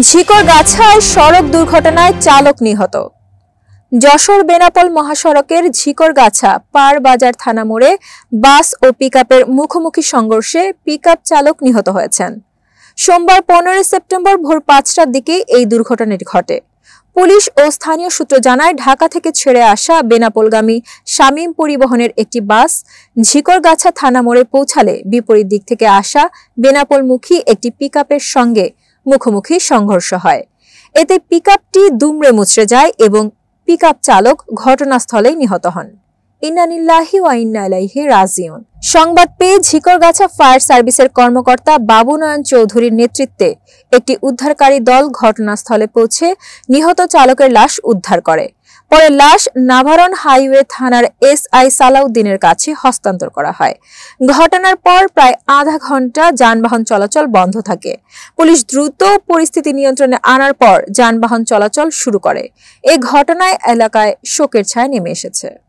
ঝিকরগাছায় সড়ক দুর্ঘটনায় চালক নিহত। যশোর বেনাপোল মহাসড়কের ঝিকরগাছা পার বাজার থানা মোড়ে বাস ও পিকআপের মুখোমুখি সংঘর্ষে পিকআপ চালক নিহত হয়েছেন। সোমবার 15 সেপ্টেম্বর ভোর 5টার দিকে এই দুর্ঘটনাটি ঘটে। পুলিশ ও স্থানীয় সূত্র জানায়, ঢাকা থেকে ছেড়ে আসা বেনাপোলগামী শামীম পরিবহনের একটি বাস ঝিকরগাছা থানা মোড়ে পৌঁছালে বিপরীত দিক থেকে আসা বেনাপোলমুখী একটি পিকআপের সঙ্গে মুখোমুখি সংঘর্ষ হয়। এতে পিকআপটি দুমড়ে মুচড়ে যায় এবং পিকআপ চালক ঘটনাস্থলেই নিহত হন। ইন্না লিল্লাহি ওয়া ইন্না ইলাইহি রাজিউন। সংবাদ পেয়ে ঝিকরগাছা ফায়ার সার্ভিসের কর্মকর্তা বাবু নয়ন চৌধুরীর নেতৃত্বে একটি উদ্ধারকারী দল ঘটনাস্থলে পৌঁছে নিহত চালকের লাশ উদ্ধার করে। পরে লাশ নাভারন হাইওয়ে থানার এসআই সালাউদ্দিনের কাছে হস্তান্তর করা হয়। ঘটনার পর প্রায় আধা ঘন্টা যানবাহন চলাচল বন্ধ থাকে। পুলিশ দ্রুত পরিস্থিতি নিয়ন্ত্রণে আনার পর যানবাহন চলাচল শুরু করে। এই ঘটনায় এলাকায় শোকের ছায়া নেমে এসেছে।